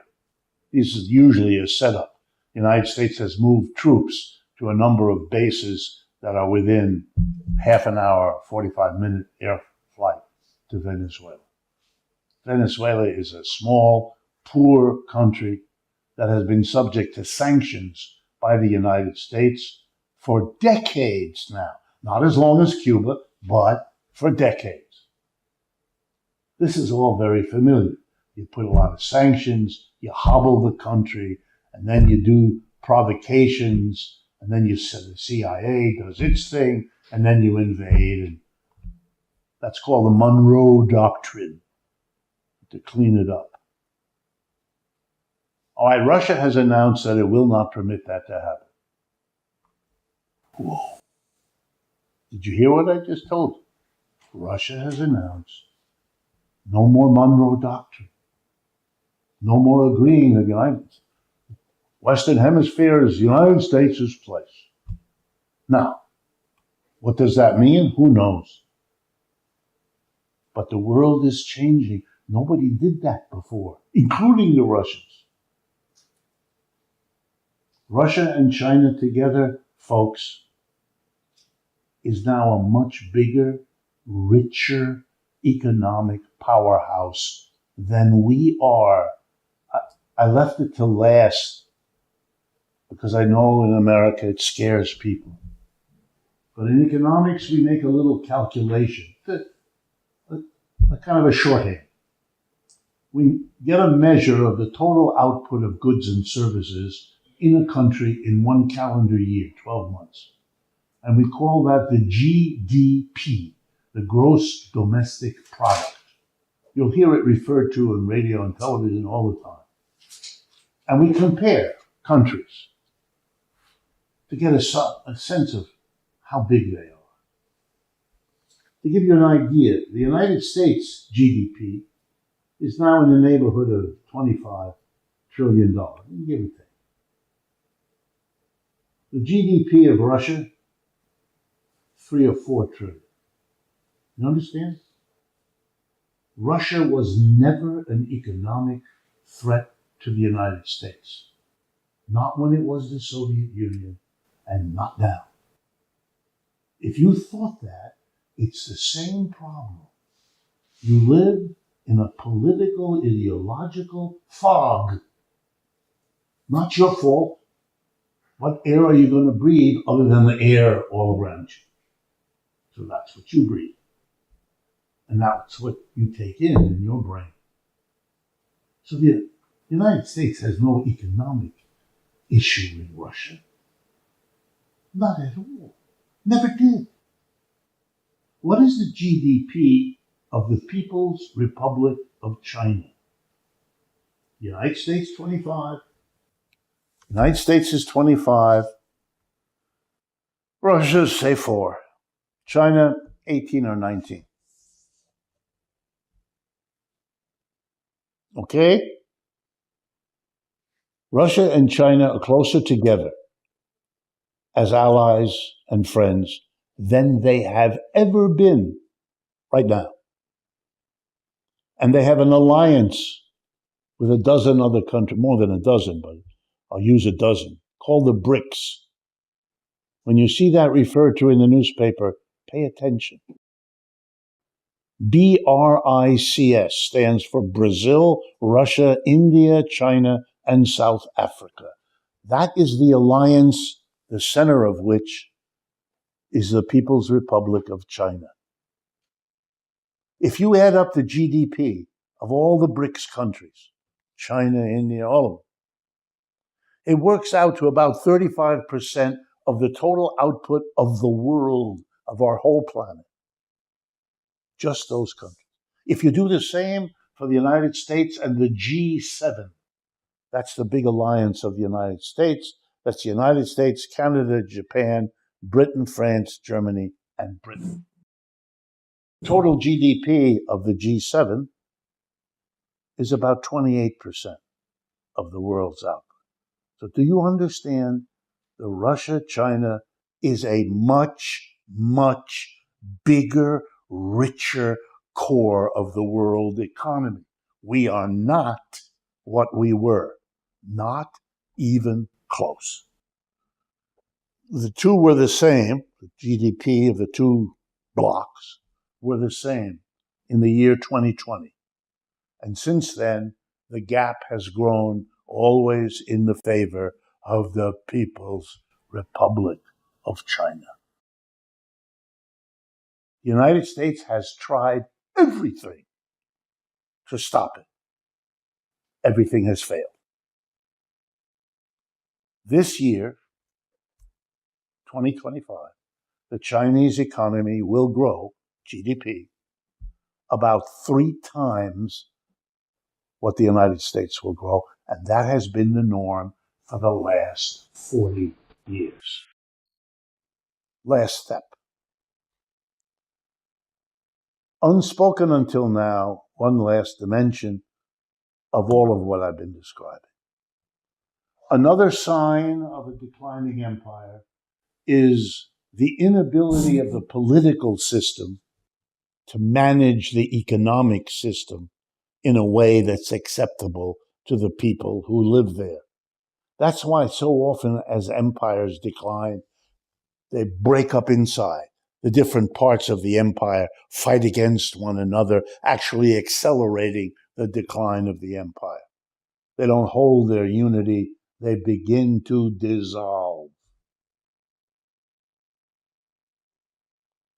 This is usually a setup. The United States has moved troops to a number of bases that are within half an hour, 45-minute air flight to Venezuela. Venezuela is a small, poor country that has been subject to sanctions by the United States for decades now. Not as long as Cuba, but for decades. This is all very familiar. You put a lot of sanctions, you hobble the country, and then you do provocations, and then the CIA does its thing, and then you invade. And that's called the Monroe Doctrine, to clean it up. All right, Russia has announced that it will not permit that to happen. Whoa. Did you hear what I just told you? Russia has announced no more Monroe Doctrine. No more agreeing that the Western Hemisphere is the United States' place. Now, what does that mean? Who knows? But the world is changing. Nobody did that before, including the Russians. Russia and China together, folks, is now a much bigger, richer economic powerhouse than we are. I left it to last because I know in America it scares people. But in economics, we make a little calculation, a kind of a shorthand. We get a measure of the total output of goods and services in a country in one calendar year, 12 months. And we call that the GDP, the gross domestic product. You'll hear it referred to in radio and television all the time. And we compare countries to get a sense of how big they are. To give you an idea, the United States GDP is now in the neighborhood of $25 trillion, give or take. The GDP of Russia, 3 or 4 trillion. You understand? Russia was never an economic threat to the United States. Not when it was the Soviet Union, and not now. If you thought that, it's the same problem. You live in a political, ideological fog. Not your fault. What air are you going to breathe other than the air all around you? So that's what you breathe. And that's what you take in your brain. So the United States has no economic issue in Russia. Not at all. Never did. What is the GDP of the People's Republic of China? The United States, 25. United States is 25. Russia, say 4. China, 18 or 19. Okay? Russia and China are closer together as allies and friends than they have ever been right now. And they have an alliance with a dozen other countries, more than a dozen, but I'll use a dozen, called the BRICS. When you see that referred to in the newspaper, pay attention. BRICS stands for Brazil, Russia, India, China, and South Africa. That is the alliance, the center of which is the People's Republic of China. If you add up the GDP of all the BRICS countries, China, India, all of them, it works out to about 35% of the total output of the world, of our whole planet. Just those countries. If you do the same for the United States and the G7, that's the big alliance of the United States. That's the United States, Canada, Japan, Britain, France, Germany, and Britain. Total GDP of the G7 is about 28% of the world's output. So do you understand that Russia-China is a much, much bigger, richer core of the world economy? We are not what we were. Not even close. The two were the same. The GDP of the two blocks were the same in the year 2020. And since then, the gap has grown always in the favor of the People's Republic of China. The United States has tried everything to stop it. Everything has failed. This year, 2025, the Chinese economy will grow, GDP, about 3 times what the United States will grow, and that has been the norm for the last 40 years. Last step. Unspoken until now, one last dimension of all of what I've been describing. Another sign of a declining empire is the inability of the political system to manage the economic system in a way that's acceptable to the people who live there. That's why so often as empires decline, they break up inside. The different parts of the empire fight against one another, actually accelerating the decline of the empire. They don't hold their unity. They begin to dissolve.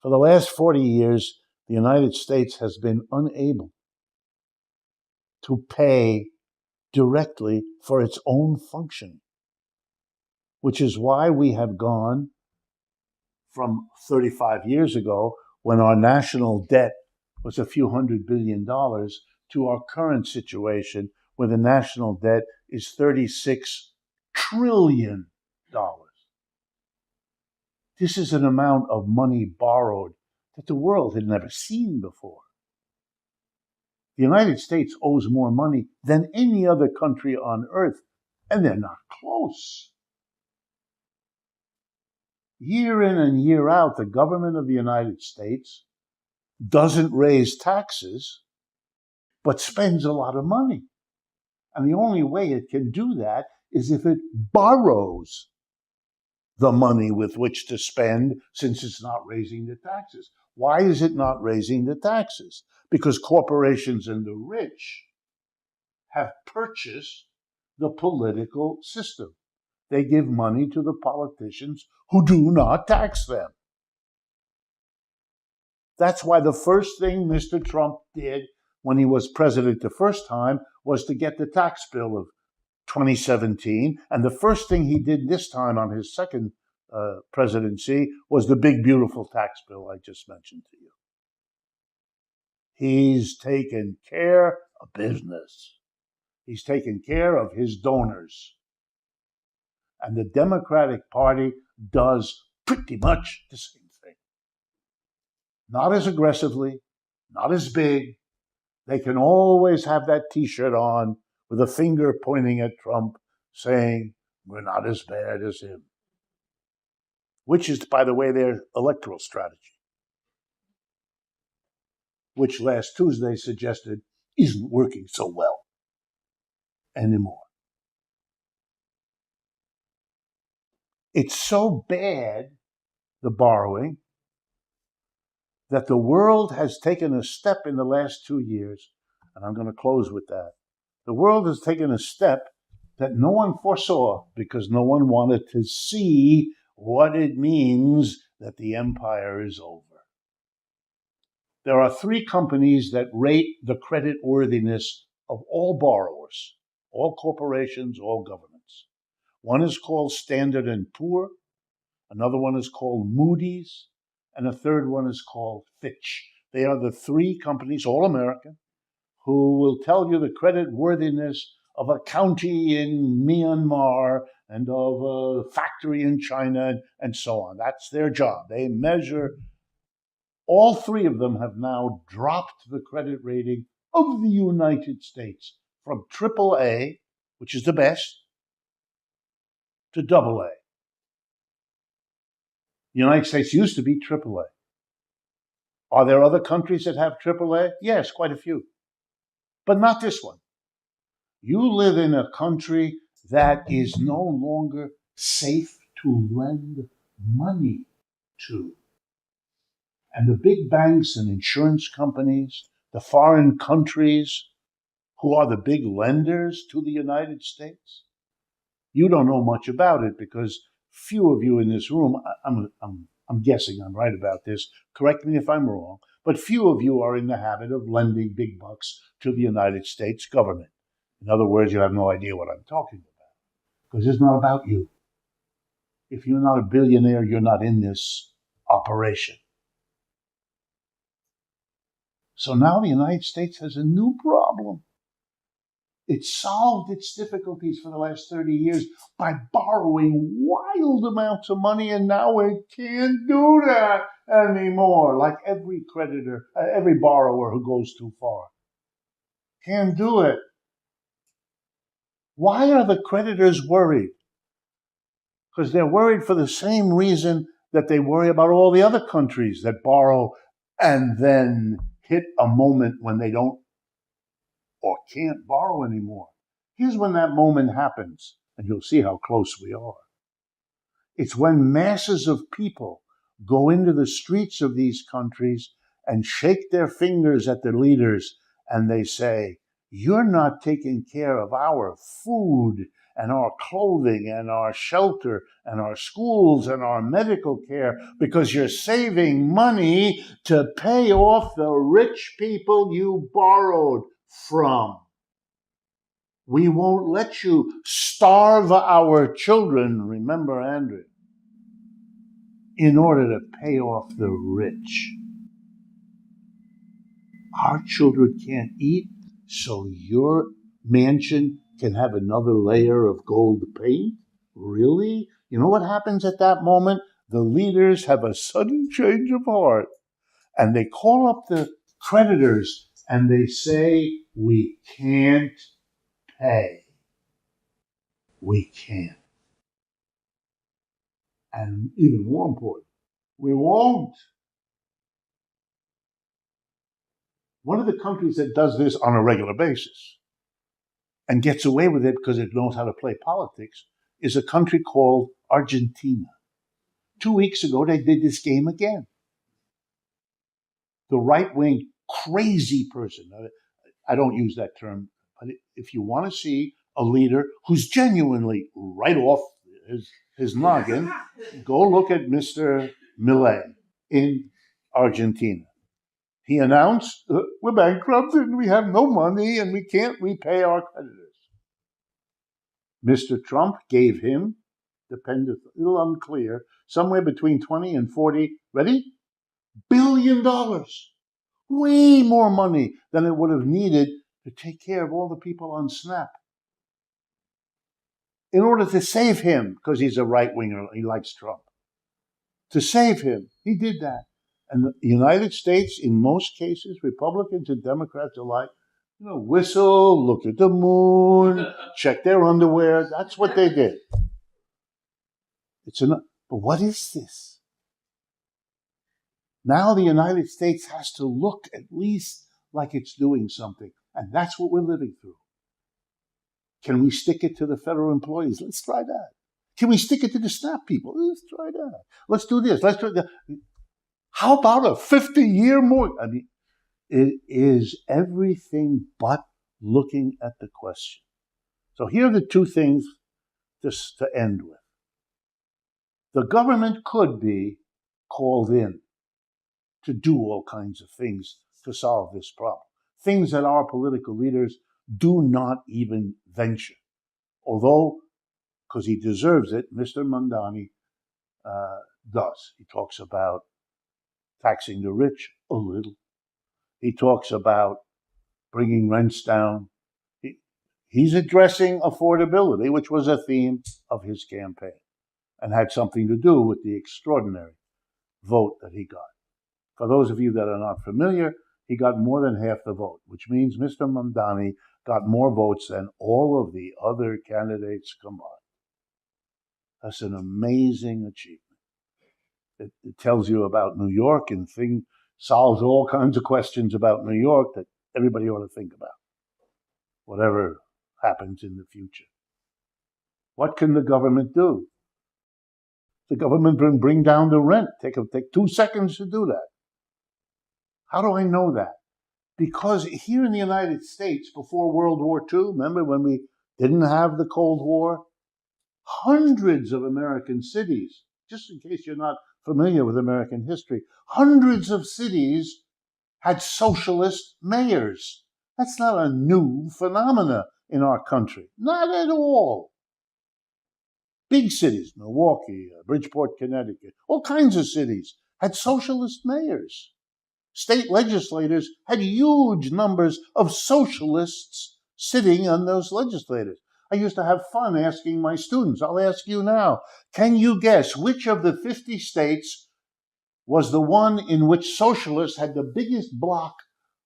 For the last 40 years, the United States has been unable to pay directly for its own functioning, which is why we have gone from 35 years ago, when our national debt was a few $100 billion, to our current situation where the national debt is $36 trillion. This is an amount of money borrowed that the world had never seen before. The United States owes more money than any other country on earth, and they're not close. Year in and year out, the government of the United States doesn't raise taxes, but spends a lot of money. And the only way it can do that is if it borrows the money with which to spend, since it's not raising the taxes. Why is it not raising the taxes? Because corporations and the rich have purchased the political system. They give money to the politicians who do not tax them. That's why the first thing Mr. Trump did when he was president the first time was to get the tax bill of 2017. And the first thing he did this time on his second presidency was the big, beautiful tax bill I just mentioned to you. He's taken care of business. He's taken care of his donors. And the Democratic Party does pretty much the same thing. Not as aggressively, not as big. They can always have that T-shirt on with a finger pointing at Trump saying, we're not as bad as him. Which is, by the way, their electoral strategy, which last Tuesday suggested isn't working so well anymore. It's so bad, the borrowing, that the world has taken a step in the last 2 years, and I'm going to close with that. The world has taken a step that no one foresaw because no one wanted to see what it means that the empire is over. There are 3 companies that rate the credit worthiness of all borrowers, all corporations, all governments. One is called Standard & Poor, another one is called Moody's, and a third one is called Fitch. They are the 3 companies, all American, who will tell you the credit worthiness of a county in Myanmar and of a factory in China and so on. That's their job. They measure. All 3 of them have now dropped the credit rating of the United States from AAA, which is the best, to AA. The United States used to be AAA. Are there other countries that have AAA? Yes, quite a few. But not this one. You live in a country that is no longer safe to lend money to. And the big banks and insurance companies, the foreign countries who are the big lenders to the United States, you don't know much about it because few of you in this room, I'm guessing I'm right about this, correct me if I'm wrong, but few of you are in the habit of lending big bucks to the United States government. In other words, you have no idea what I'm talking about because it's not about you. If you're not a billionaire, you're not in this operation. So now the United States has a new problem. It solved its difficulties for the last 30 years by borrowing wild amounts of money, and now it can't do that anymore. Like every creditor, every borrower who goes too far can't do it. Why are the creditors worried? Because they're worried for the same reason that they worry about all the other countries that borrow and then hit a moment when they don't or can't borrow anymore. Here's when that moment happens, and you'll see how close we are. It's when masses of people go into the streets of these countries and shake their fingers at their leaders, and they say, "You're not taking care of our food and our clothing and our shelter and our schools and our medical care because you're saving money to pay off the rich people you borrowed from. We won't let you starve our children," remember Andrew, "in order to pay off the rich. Our children can't eat, so your mansion can have another layer of gold paint? Really?" You know what happens at that moment? The leaders have a sudden change of heart, and they call up the creditors and they say, "We can't pay. We can't. And even more important, we won't." One of the countries that does this on a regular basis and gets away with it because it knows how to play politics is a country called Argentina. 2 weeks ago, they did this game again. The right-wing crazy person, I don't use that term, but if you want to see a leader who's genuinely right off his noggin, go look at Mr. Milei in Argentina. He announced, "We're bankrupt and we have no money and we can't repay our creditors." Mr. Trump gave him, dependent, a little unclear, somewhere between 20 and 40, ready? $1 billion. Way more money than it would have needed to take care of all the people on SNAP. In order to save him, because he's a right-winger, he likes Trump. To save him, he did that. And the United States, in most cases, Republicans and Democrats alike, whistle, look at the moon, check their underwear. That's what they did. But what is this? Now the United States has to look at least like it's doing something. And that's what we're living through. Can we stick it to the federal employees? Let's try that. Can we stick it to the SNAP people? Let's try that. Let's do this. Let's try that. How about a 50-year mortgage? I mean, it is everything but looking at the question. So here are the two things just to end with. The government could be called in to do all kinds of things to solve this problem. Things that our political leaders do not even venture. Although, because he deserves it, Mr. Mamdani does. He talks about taxing the rich a little. He talks about bringing rents down. He's addressing affordability, which was a theme of his campaign and had something to do with the extraordinary vote that he got. For those of you that are not familiar, he got more than half the vote, which means Mr. Mamdani got more votes than all of the other candidates combined. That's an amazing achievement. It tells you about New York and solves all kinds of questions about New York that everybody ought to think about. Whatever happens in the future. What can the government do? The government can bring down the rent. Take 2 seconds to do that. How do I know that? Because here in the United States, before World War II, remember when we didn't have the Cold War? Hundreds of American cities, just in case you're not familiar with American history, hundreds of cities had socialist mayors. That's not a new phenomena in our country. Not at all. Big cities, Milwaukee, Bridgeport, Connecticut, all kinds of cities had socialist mayors. State legislators had huge numbers of socialists sitting on those legislators. I used to have fun asking my students. I'll ask you now. Can you guess which of the 50 states was the one in which socialists had the biggest block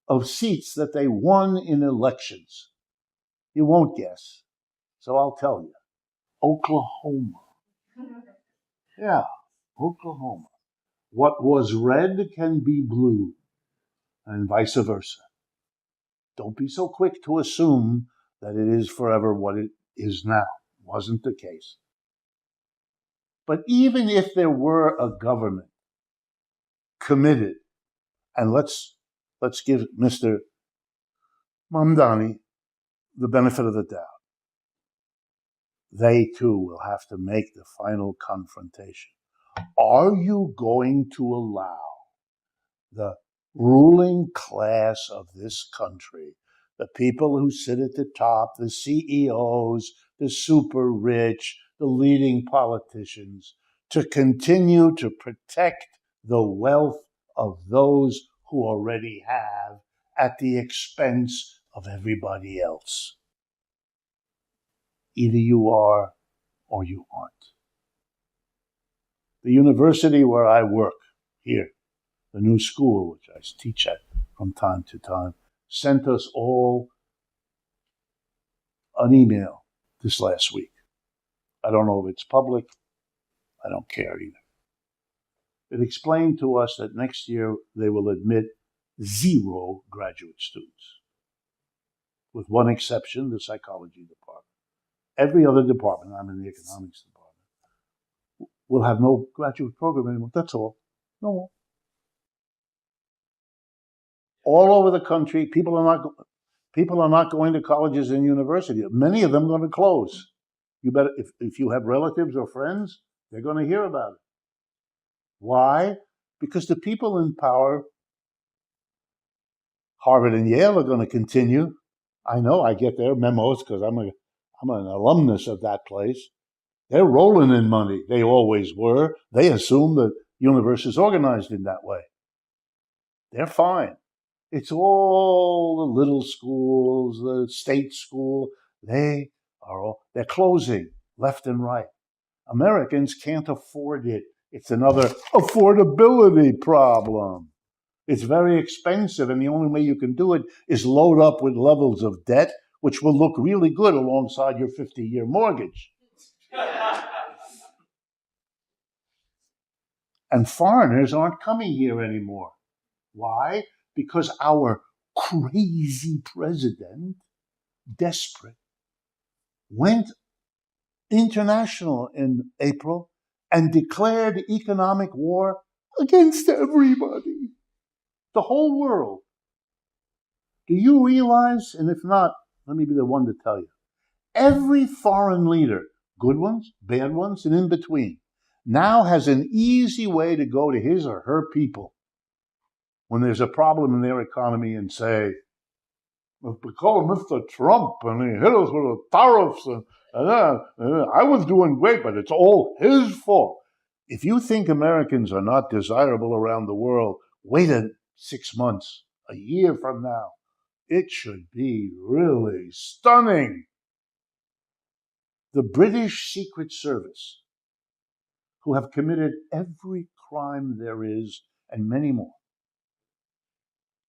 of seats that they won in elections? You won't guess. So I'll tell you. Oklahoma. Yeah, Oklahoma. What was red can be blue, and vice versa. Don't be so quick to assume that it is forever what it is now. Wasn't the case. But even if there were a government committed, and let's give Mr. Mamdani the benefit of the doubt, they too will have to make the final confrontation. Are you going to allow the ruling class of this country, the people who sit at the top, the CEOs, the super rich, the leading politicians, to continue to protect the wealth of those who already have at the expense of everybody else? Either you are or you aren't. The university where I work here, the new school which I teach at from time to time, sent us all an email this last week. I don't know if it's public. I don't care either. It explained to us that next year they will admit 0 graduate students, with one exception, the psychology department. Every other department, I'm in the economics department, will have no graduate program anymore. That's all. No more. All over the country, people are not going to colleges and universities. Many of them are going to close. You better, if you have relatives or friends, they're going to hear about it. Why? Because the people in power, Harvard and Yale, are going to continue. I know, I get their memos because I'm an alumnus of that place. They're rolling in money. They always were. They assume that university is organized in that way. They're fine. It's all the little schools, the state school. They're closing left and right. Americans can't afford it. It's another affordability problem. It's very expensive, and the only way you can do it is load up with levels of debt, which will look really good alongside your 50-year mortgage. And foreigners aren't coming here anymore. Why? Because our crazy president, desperate, went international in April and declared economic war against everybody, the whole world. Do you realize, and if not, let me be the one to tell you, every foreign leader, good ones, bad ones, and in between, now has an easy way to go to his or her people when there's a problem in their economy and say, we call Mr. Trump and he hit us with the tariffs and I was doing great, but it's all his fault. If you think Americans are not desirable around the world, wait 6 months, a year from now. It should be really stunning. The British Secret Service, who have committed every crime there is and many more,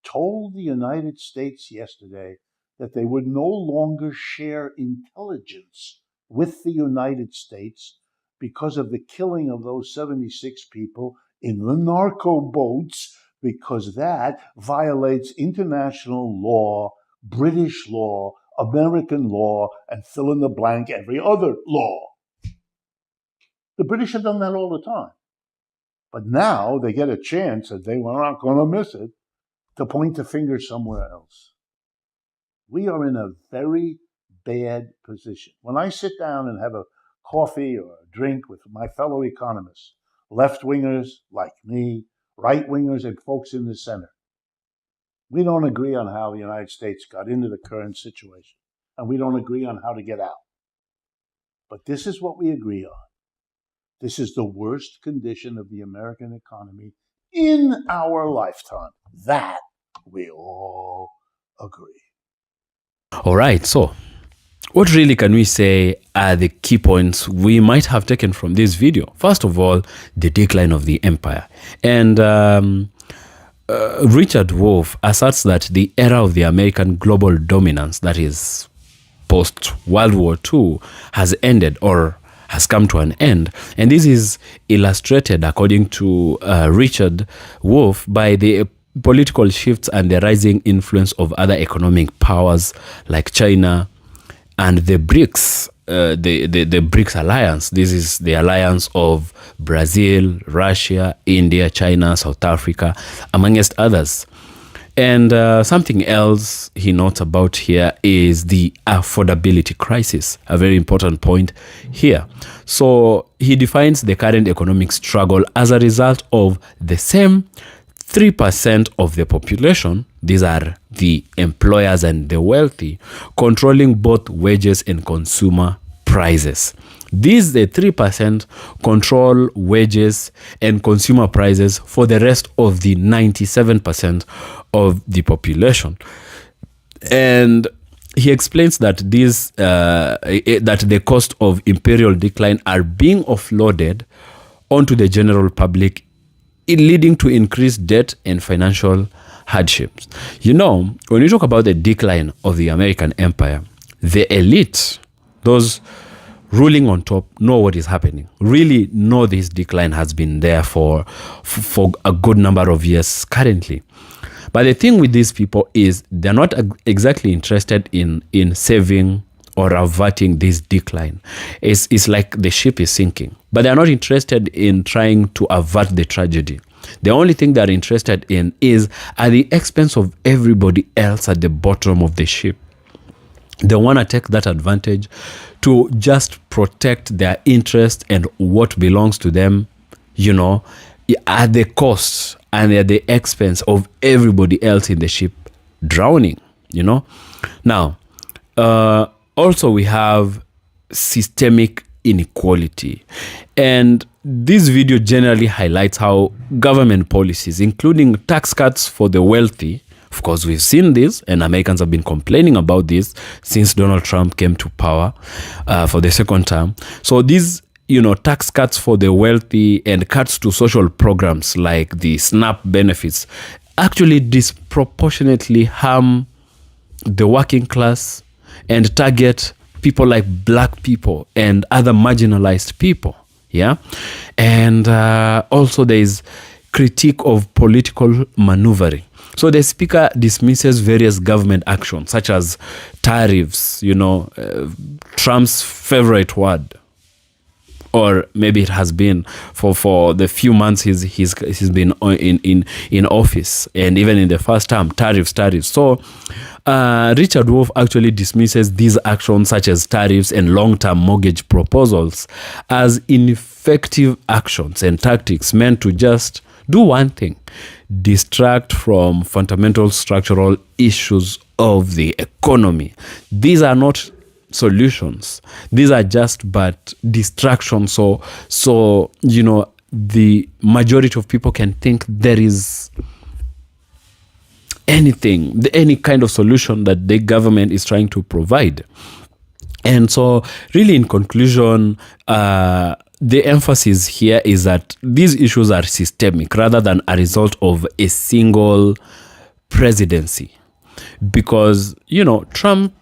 told the United States yesterday that they would no longer share intelligence with the United States because of the killing of those 76 people in the narco boats, because that violates international law, British law, American law and fill in the blank every other law. The British have done that all the time. But now they get a chance, and they were not going to miss it, to point the finger somewhere else. We are in a very bad position. When I sit down and have a coffee or a drink with my fellow economists, left-wingers like me, right-wingers and folks in the center, we don't agree on how the United States got into the current situation, and we don't agree on how to get out. But this is what we agree on. This is the worst condition of the American economy in our lifetime. That we all agree. All right, so what really can we say are the key points we might have taken from this video? First of all, the decline of the empire. And Richard Wolff asserts that the era of the American global dominance, that is post-World War II, has ended or has come to an end. And this is illustrated, according to Richard Wolff, by the political shifts and the rising influence of other economic powers like China and the BRICS, the BRICS alliance. This is the alliance of Brazil, Russia, India, China, South Africa, amongst others. And something else he notes about here is the affordability crisis, a very important point here. So he defines the current economic struggle as a result of the same 3% of the population, these are the employers and the wealthy, controlling both wages and consumer prices. These, the 3%, control wages and consumer prices for the rest of the 97% of the population. And he explains that that the cost of imperial decline are being offloaded onto the general public, leading to increased debt and financial hardships. You know, when you talk about the decline of the American empire, the elite, those ruling on top, know what is happening, really know this decline has been there for a good number of years currently. But the thing with these people is they're not exactly interested in saving or averting this decline. It's like the ship is sinking, but they're not interested in trying to avert the tragedy. The only thing they're interested in is at the expense of everybody else at the bottom of the ship. They want to take that advantage to just protect their interest and what belongs to them, you know, at the cost and at the expense of everybody else in the ship drowning, you know. Now, also we have systemic inequality. And this video generally highlights how government policies, including tax cuts for the wealthy, of course, we've seen this, and Americans have been complaining about this since Donald Trump came to power for the second term. So these, you know, tax cuts for the wealthy and cuts to social programs like the SNAP benefits actually disproportionately harm the working class and target people like black people and other marginalized people. Yeah. And also there is critique of political maneuvering. So the speaker dismisses various government actions such as tariffs, you know, Trump's favorite word, or maybe it has been for the few months he's been in office, and even in the first term, tariffs. So Richard Wolff actually dismisses these actions such as tariffs and long-term mortgage proposals as ineffective actions and tactics meant to just do one thing: distract from fundamental structural issues of the economy. These are not solutions. These are just but distractions. So you know, the majority of people can think there is anything, any kind of solution that the government is trying to provide. And so really, in conclusion, the emphasis here is that these issues are systemic rather than a result of a single presidency. Because, you know, Trump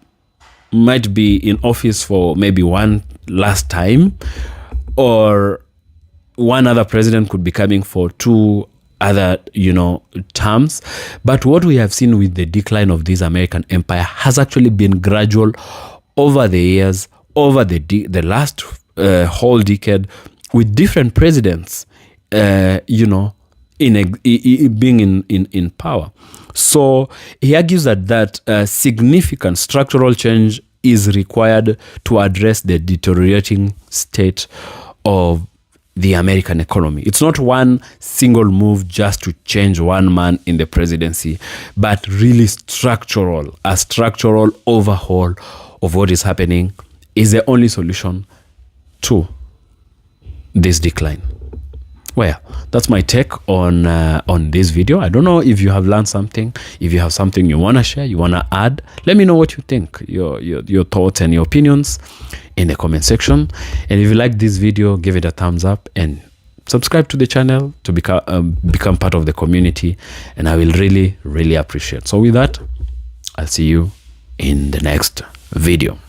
might be in office for maybe one last time, or one other president could be coming for 2 other, terms. But what we have seen with the decline of this American empire has actually been gradual over the years, over the last whole decade, with different presidents, being in power. So he argues that significant structural change is required to address the deteriorating state of the American economy. It's not one single move just to change one man in the presidency, but really a structural overhaul of what is happening is the only solution to this decline. Well, that's my take on this video. I don't know if you have learned something. If you have something you want to share, you want to add, let me know what you think, your thoughts and your opinions in the comment section. And if you like this video, give it a thumbs up and subscribe to the channel to become part of the community. And I will really, really appreciate. So with that, I'll see you in the next video.